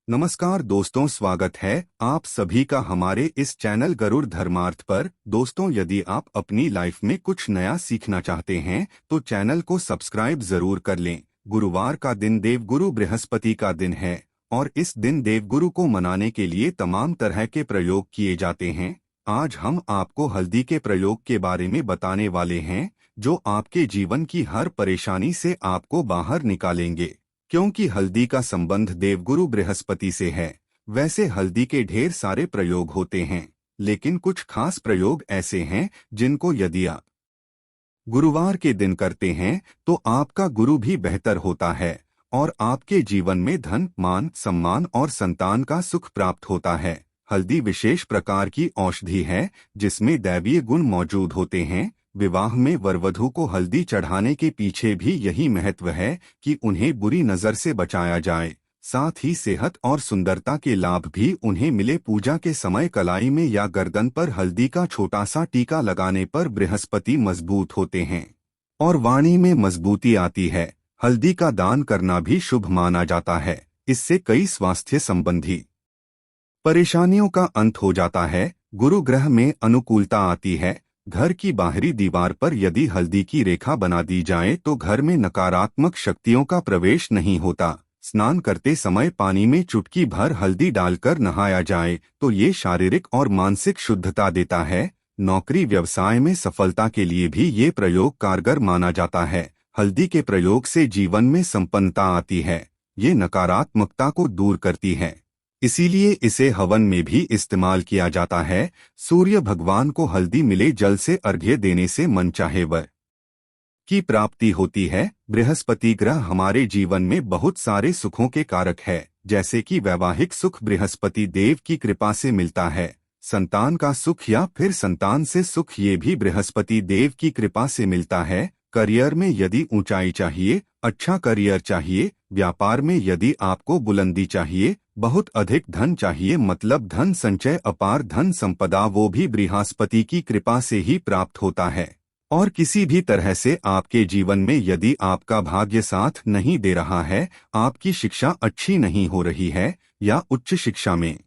नमस्कार दोस्तों, स्वागत है आप सभी का हमारे इस चैनल गरुड़ धर्मार्थ पर। दोस्तों, यदि आप अपनी लाइफ में कुछ नया सीखना चाहते हैं तो चैनल को सब्सक्राइब जरूर कर लें। गुरुवार का दिन देवगुरु बृहस्पति का दिन है और इस दिन देवगुरु को मनाने के लिए तमाम तरह के प्रयोग किए जाते हैं। आज हम आपको हल्दी के प्रयोग के बारे में बताने वाले हैं जो आपके जीवन की हर परेशानी से आपको बाहर निकालेंगे। क्योंकि हल्दी का संबंध देवगुरु बृहस्पति से है। वैसे हल्दी के ढेर सारे प्रयोग होते हैं, लेकिन कुछ खास प्रयोग ऐसे हैं जिनको यदि आप गुरुवार के दिन करते हैं तो आपका गुरु भी बेहतर होता है और आपके जीवन में धन, मान, सम्मान और संतान का सुख प्राप्त होता है। हल्दी विशेष प्रकार की औषधि है जिसमें दैवीय गुण मौजूद होते हैं। विवाह में वरवधू को हल्दी चढ़ाने के पीछे भी यही महत्व है कि उन्हें बुरी नजर से बचाया जाए। साथ ही सेहत और सुंदरता के लाभ भी उन्हें मिले। पूजा के समय कलाई में या गर्दन पर हल्दी का छोटा सा टीका लगाने पर बृहस्पति मजबूत होते हैं और वाणी में मजबूती आती है। हल्दी का दान करना भी शुभ माना जाता है। इससे कई स्वास्थ्य संबंधी परेशानियों का अंत हो जाता है। गुरु ग्रह में अनुकूलता आती है। घर की बाहरी दीवार पर यदि हल्दी की रेखा बना दी जाए तो घर में नकारात्मक शक्तियों का प्रवेश नहीं होता। स्नान करते समय पानी में चुटकी भर हल्दी डालकर नहाया जाए तो ये शारीरिक और मानसिक शुद्धता देता है। नौकरी व्यवसाय में सफलता के लिए भी ये प्रयोग कारगर माना जाता है। हल्दी के प्रयोग से जीवन में संपन्नता आती है। ये नकारात्मकता को दूर करती है, इसीलिए इसे हवन में भी इस्तेमाल किया जाता है। सूर्य भगवान को हल्दी मिले जल से अर्घ्य देने से मनचाहे वर की प्राप्ति होती है। बृहस्पति ग्रह हमारे जीवन में बहुत सारे सुखों के कारक है, जैसे कि वैवाहिक सुख बृहस्पति देव की कृपा से मिलता है। संतान का सुख या फिर संतान से सुख ये भी बृहस्पति देव की कृपा से मिलता है। करियर में यदि ऊंचाई चाहिए, अच्छा करियर चाहिए, व्यापार में यदि आपको बुलंदी चाहिए, बहुत अधिक धन चाहिए, मतलब धन संचय, अपार धन संपदा, वो भी बृहस्पति की कृपा से ही प्राप्त होता है। और किसी भी तरह से आपके जीवन में यदि आपका भाग्य साथ नहीं दे रहा है, आपकी शिक्षा अच्छी नहीं हो रही है या उच्च शिक्षा में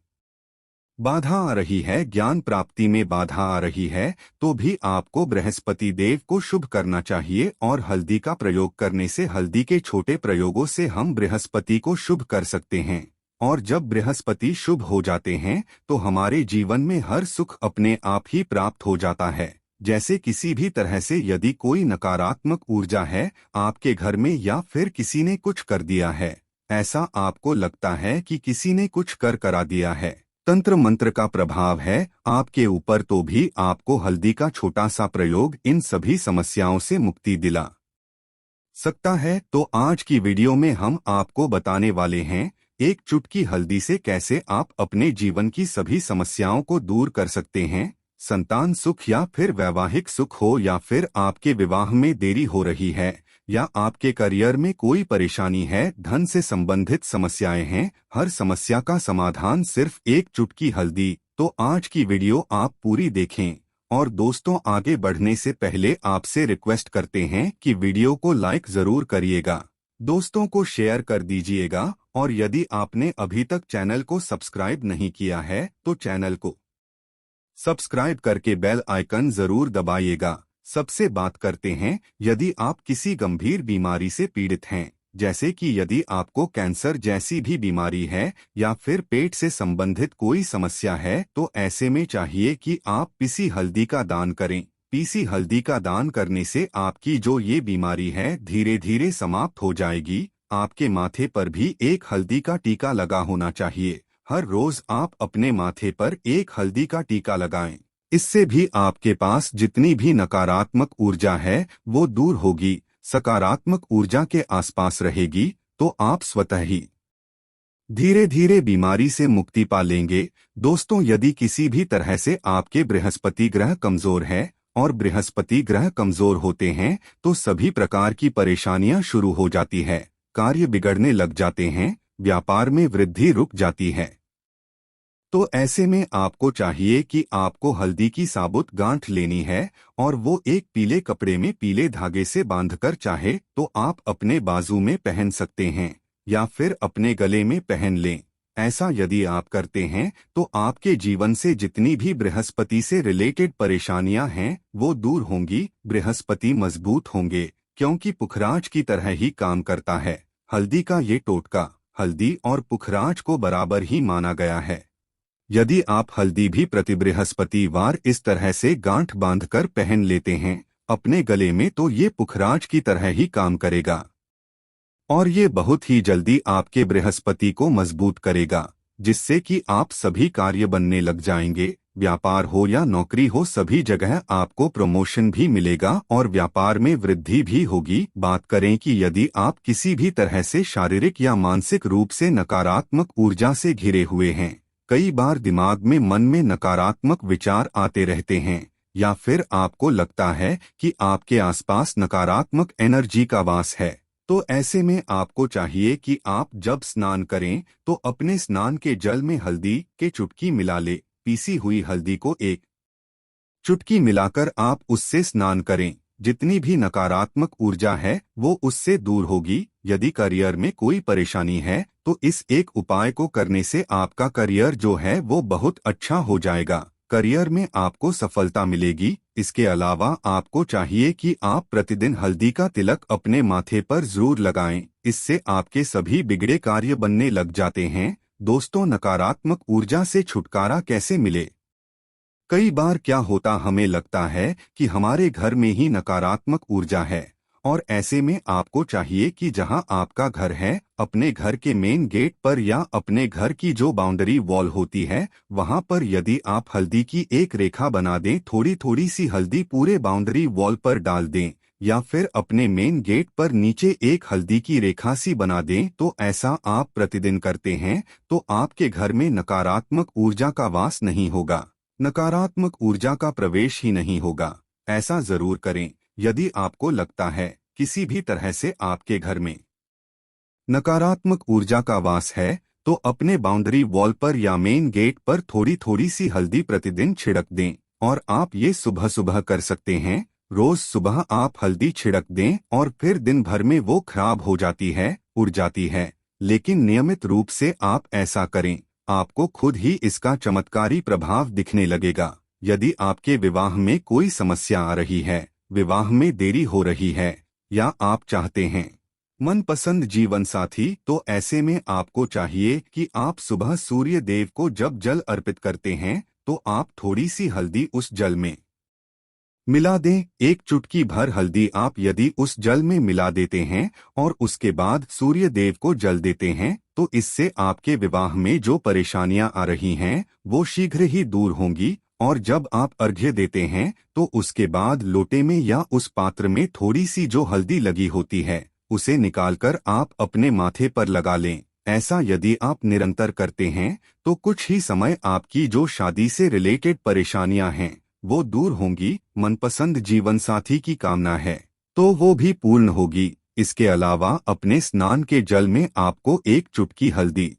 बाधा आ रही है, ज्ञान प्राप्ति में बाधा आ रही है, तो भी आपको बृहस्पति देव को शुभ करना चाहिए। और हल्दी का प्रयोग करने से, हल्दी के छोटे प्रयोगों से हम बृहस्पति को शुभ कर सकते हैं। और जब बृहस्पति शुभ हो जाते हैं तो हमारे जीवन में हर सुख अपने आप ही प्राप्त हो जाता है। जैसे किसी भी तरह से यदि कोई नकारात्मक ऊर्जा है आपके घर में या फिर किसी ने कुछ कर दिया है, ऐसा आपको लगता है कि किसी ने कुछ करा दिया है, तंत्र मंत्र का प्रभाव है आपके ऊपर, तो भी आपको हल्दी का छोटा सा प्रयोग इन सभी समस्याओं से मुक्ति दिला सकता है। तो आज की वीडियो में हम आपको बताने वाले हैं एक चुटकी हल्दी से कैसे आप अपने जीवन की सभी समस्याओं को दूर कर सकते हैं। संतान सुख या फिर वैवाहिक सुख हो, या फिर आपके विवाह में देरी हो रही है, या आपके करियर में कोई परेशानी है, धन से संबंधित समस्याएं हैं, हर समस्या का समाधान सिर्फ एक चुटकी हल्दी। तो आज की वीडियो आप पूरी देखें। और दोस्तों, आगे बढ़ने से पहले आपसे रिक्वेस्ट करते हैं कि वीडियो को लाइक जरूर करिएगा, दोस्तों को शेयर कर दीजिएगा, और यदि आपने अभी तक चैनल को सब्सक्राइब नहीं किया है तो चैनल को सब्सक्राइब करके बेल आइकन जरूर दबाइएगा। सबसे बात करते हैं, यदि आप किसी गंभीर बीमारी से पीड़ित हैं, जैसे कि यदि आपको कैंसर जैसी भी बीमारी है या फिर पेट से संबंधित कोई समस्या है, तो ऐसे में चाहिए कि आप पीसी हल्दी का दान करें। पीसी हल्दी का दान करने से आपकी जो ये बीमारी है धीरे धीरे समाप्त हो जाएगी। आपके माथे पर भी एक हल्दी का टीका लगा होना चाहिए। हर रोज आप अपने माथे पर एक हल्दी का टीका लगाएं। इससे भी आपके पास जितनी भी नकारात्मक ऊर्जा है वो दूर होगी, सकारात्मक ऊर्जा के आसपास रहेगी, तो आप स्वतः ही धीरे धीरे बीमारी से मुक्ति पा लेंगे। दोस्तों, यदि किसी भी तरह से आपके बृहस्पति ग्रह कमजोर है, और बृहस्पति ग्रह कमजोर होते हैं तो सभी प्रकार की परेशानियां शुरू हो जाती है, कार्य बिगड़ने लग जाते हैं, व्यापार में वृद्धि रुक जाती है। तो ऐसे में आपको चाहिए कि आपको हल्दी की साबुत गांठ लेनी है और वो एक पीले कपड़े में पीले धागे से बांधकर, चाहे तो आप अपने बाजू में पहन सकते हैं या फिर अपने गले में पहन लें। ऐसा यदि आप करते हैं तो आपके जीवन से जितनी भी बृहस्पति से रिलेटेड परेशानियां हैं वो दूर होंगी। बृहस्पति मजबूत होंगे क्योंकि पुखराज की तरह ही काम करता है। हल्दी का ये टोटका हल्दी और पुखराज को बराबर ही माना गया है। यदि आप हल्दी भी प्रति बृहस्पतिवार इस तरह से गांठ बांधकर पहन लेते हैं अपने गले में तो ये पुखराज की तरह ही काम करेगा और ये बहुत ही जल्दी आपके बृहस्पति को मजबूत करेगा, जिससे कि आप सभी कार्य बनने लग जाएंगे। व्यापार हो या नौकरी हो सभी जगह आपको प्रमोशन भी मिलेगा और व्यापार में वृद्धि भी होगी। बात करें कि यदि आप किसी भी तरह से शारीरिक या मानसिक रूप से नकारात्मक ऊर्जा से घिरे हुए हैं, कई बार दिमाग में मन में नकारात्मक विचार आते रहते हैं या फिर आपको लगता है कि आपके आसपास नकारात्मक एनर्जी का वास है, तो ऐसे में आपको चाहिए कि आप जब स्नान करें तो अपने स्नान के जल में हल्दी के चुटकी मिला ले। पीसी हुई हल्दी को एक चुटकी मिलाकर आप उससे स्नान करें। जितनी भी नकारात्मक ऊर्जा है वो उससे दूर होगी। यदि करियर में कोई परेशानी है तो इस एक उपाय को करने से आपका करियर जो है वो बहुत अच्छा हो जाएगा। करियर में आपको सफलता मिलेगी। इसके अलावा आपको चाहिए कि आप प्रतिदिन हल्दी का तिलक अपने माथे पर जरूर लगाएं। इससे आपके सभी बिगड़े कार्य बनने लग जाते हैं। दोस्तों, नकारात्मक ऊर्जा से छुटकारा कैसे मिले? कई बार क्या होता हमें लगता है कि हमारे घर में ही नकारात्मक ऊर्जा है और ऐसे में आपको चाहिए कि जहां आपका घर है अपने घर के मेन गेट पर या अपने घर की जो बाउंड्री वॉल होती है वहां पर यदि आप हल्दी की एक रेखा बना दें, थोड़ी थोड़ी सी हल्दी पूरे बाउंड्री वॉल पर डाल दें या फिर अपने मेन गेट पर नीचे एक हल्दी की रेखा सी बना दें, तो ऐसा आप प्रतिदिन करते हैं तो आपके घर में नकारात्मक ऊर्जा का वास नहीं होगा, नकारात्मक ऊर्जा का प्रवेश ही नहीं होगा। ऐसा जरूर करें। यदि आपको लगता है किसी भी तरह से आपके घर में नकारात्मक ऊर्जा का वास है तो अपने बाउंड्री वॉल पर या मेन गेट पर थोड़ी थोड़ी सी हल्दी प्रतिदिन छिड़क दें और आप ये सुबह सुबह कर सकते हैं। रोज सुबह आप हल्दी छिड़क दें और फिर दिन भर में वो खराब हो जाती है, उड़ जाती है, लेकिन नियमित रूप से आप ऐसा करें, आपको खुद ही इसका चमत्कारी प्रभाव दिखने लगेगा। यदि आपके विवाह में कोई समस्या आ रही है, विवाह में देरी हो रही है या आप चाहते हैं मनपसंद जीवन साथी, तो ऐसे में आपको चाहिए कि आप सुबह सूर्य देव को जब जल अर्पित करते हैं तो आप थोड़ी सी हल्दी उस जल में मिला दें। एक चुटकी भर हल्दी आप यदि उस जल में मिला देते हैं और उसके बाद सूर्य देव को जल देते हैं तो इससे आपके विवाह में जो परेशानियां आ रही हैं वो शीघ्र ही दूर होंगी। और जब आप अर्घ्य देते हैं तो उसके बाद लोटे में या उस पात्र में थोड़ी सी जो हल्दी लगी होती है उसे निकालकर आप अपने माथे पर लगा लें। ऐसा यदि आप निरंतर करते हैं तो कुछ ही समय आपकी जो शादी से रिलेटेड परेशानियां हैं वो दूर होंगी। मनपसंद जीवन साथी की कामना है तो वो भी पूर्ण होगी। इसके अलावा अपने स्नान के जल में आपको एक चुटकी हल्दी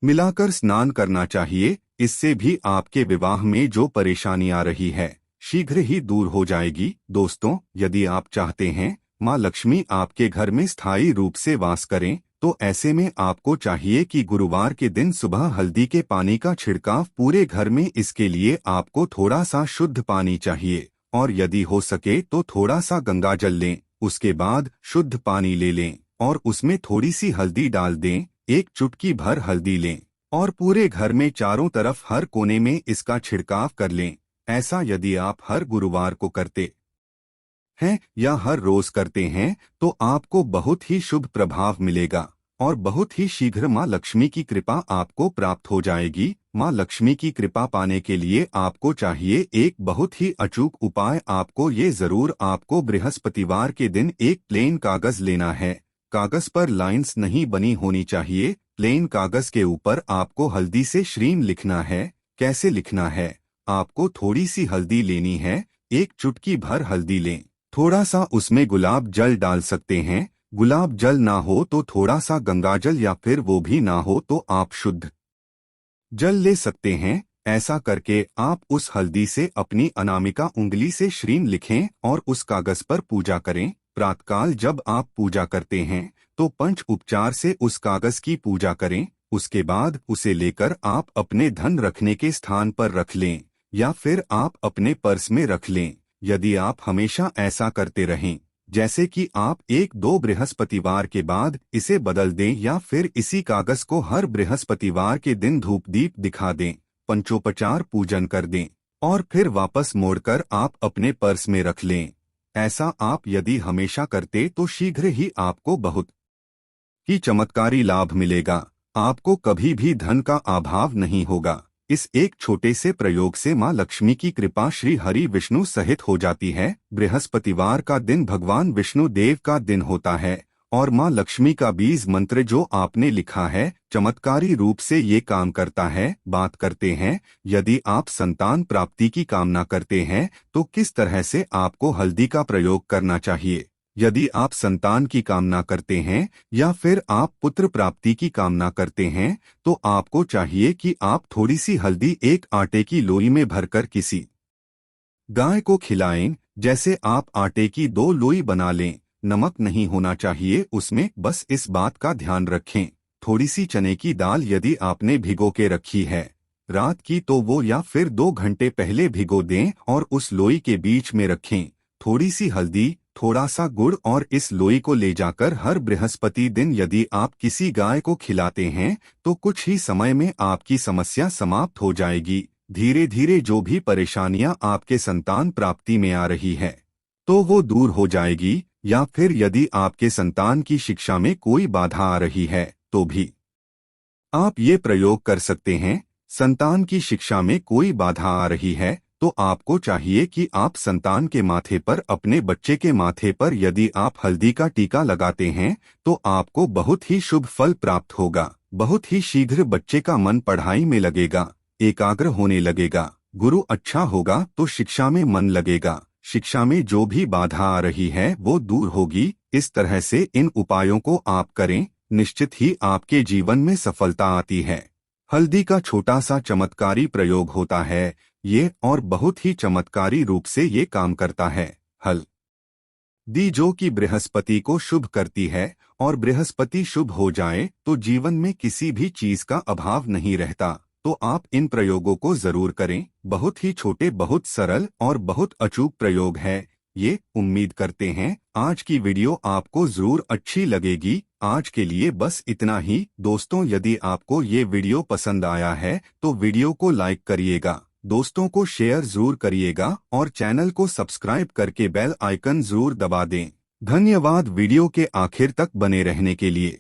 मिलाकर स्नान करना चाहिए। इससे भी आपके विवाह में जो परेशानी आ रही है शीघ्र ही दूर हो जाएगी। दोस्तों, यदि आप चाहते हैं माँ लक्ष्मी आपके घर में स्थायी रूप से वास करें तो ऐसे में आपको चाहिए कि गुरुवार के दिन सुबह हल्दी के पानी का छिड़काव पूरे घर में। इसके लिए आपको थोड़ा सा शुद्ध पानी चाहिए और यदि हो सके तो थोड़ा सा गंगा जल लें। उसके बाद शुद्ध पानी ले लें और उसमें थोड़ी सी हल्दी डाल दें। एक चुटकी भर हल्दी लें और पूरे घर में चारों तरफ हर कोने में इसका छिड़काव कर लें। ऐसा यदि आप हर गुरुवार को करते हैं या हर रोज करते हैं तो आपको बहुत ही शुभ प्रभाव मिलेगा और बहुत ही शीघ्र माँ लक्ष्मी की कृपा आपको प्राप्त हो जाएगी। माँ लक्ष्मी की कृपा पाने के लिए आपको चाहिए एक बहुत ही अचूक उपाय। आपको ये जरूर आपको बृहस्पतिवार के दिन एक प्लेन कागज लेना है। कागज पर लाइंस नहीं बनी होनी चाहिए। प्लेन कागज के ऊपर आपको हल्दी से श्रीम लिखना है। कैसे लिखना है? आपको थोड़ी सी हल्दी लेनी है, एक चुटकी भर हल्दी लें, थोड़ा सा उसमें गुलाब जल डाल सकते हैं। गुलाब जल ना हो तो थोड़ा सा गंगाजल या फिर वो भी ना हो तो आप शुद्ध जल ले सकते हैं। ऐसा करके आप उस हल्दी से अपनी अनामिका उंगली से श्रीम लिखें और उस कागज पर पूजा करें। प्रातःकाल जब आप पूजा करते हैं तो पंच उपचार से उस कागज की पूजा करें। उसके बाद उसे लेकर आप अपने धन रखने के स्थान पर रख लें या फिर आप अपने पर्स में रख लें। यदि आप हमेशा ऐसा करते रहें, जैसे कि आप 1-2 बृहस्पतिवार के बाद इसे बदल दें या फिर इसी कागज को हर बृहस्पतिवार के दिन धूप दीप दिखा दें, पंचोपचार पूजन कर दें और फिर वापस मोड़कर आप अपने पर्स में रख लें। ऐसा आप यदि हमेशा करते तो शीघ्र ही आपको बहुत ही चमत्कारी लाभ मिलेगा। आपको कभी भी धन का अभाव नहीं होगा। इस एक छोटे से प्रयोग से माँ लक्ष्मी की कृपा श्री हरि विष्णु सहित हो जाती है। बृहस्पतिवार का दिन भगवान विष्णु देव का दिन होता है और माँ लक्ष्मी का बीज मंत्र जो आपने लिखा है चमत्कारी रूप से ये काम करता है। बात करते हैं, यदि आप संतान प्राप्ति की कामना करते हैं तो किस तरह से आपको हल्दी का प्रयोग करना चाहिए। यदि आप संतान की कामना करते हैं या फिर आप पुत्र प्राप्ति की कामना करते हैं तो आपको चाहिए कि आप थोड़ी सी हल्दी एक आटे की लोई में भरकर किसी गाय को खिलाएं। जैसे आप आटे की 2 लोई बना लें, नमक नहीं होना चाहिए उसमें, बस इस बात का ध्यान रखें। थोड़ी सी चने की दाल यदि आपने भिगो के रखी है रात की तो वो या फिर 2 घंटे पहले भिगो दें और उस लोई के बीच में रखें। थोड़ी सी हल्दी, थोड़ा सा गुड़ और इस लोई को ले जाकर हर बृहस्पति दिन यदि आप किसी गाय को खिलाते हैं तो कुछ ही समय में आपकी समस्या समाप्त हो जाएगी। धीरे धीरे जो भी परेशानियां आपके संतान प्राप्ति में आ रही है तो वो दूर हो जाएगी। या फिर यदि आपके संतान की शिक्षा में कोई बाधा आ रही है तो भी आप ये प्रयोग कर सकते हैं। संतान की शिक्षा में कोई बाधा आ रही है तो आपको चाहिए कि आप संतान के माथे पर, अपने बच्चे के माथे पर यदि आप हल्दी का टीका लगाते हैं तो आपको बहुत ही शुभ फल प्राप्त होगा। बहुत ही शीघ्र बच्चे का मन पढ़ाई में लगेगा, एकाग्र होने लगेगा। गुरु अच्छा होगा तो शिक्षा में मन लगेगा। शिक्षा में जो भी बाधा आ रही है वो दूर होगी। इस तरह से इन उपायों को आप करें, निश्चित ही आपके जीवन में सफलता आती है। हल्दी का छोटा सा चमत्कारी प्रयोग होता है ये और बहुत ही चमत्कारी रूप से ये काम करता है। हल्दी जो कि बृहस्पति को शुभ करती है और बृहस्पति शुभ हो जाए तो जीवन में किसी भी चीज का अभाव नहीं रहता। तो आप इन प्रयोगों को जरूर करें। बहुत ही छोटे, बहुत सरल और बहुत अचूक प्रयोग है ये। उम्मीद करते हैं आज की वीडियो आपको जरूर अच्छी लगेगी। आज के लिए बस इतना ही दोस्तों। यदि आपको ये वीडियो पसंद आया है तो वीडियो को लाइक करिएगा, दोस्तों को शेयर जरूर करिएगा और चैनल को सब्सक्राइब करके बेल आइकन जरूर दबा दें। धन्यवाद वीडियो के आखिर तक बने रहने के लिए।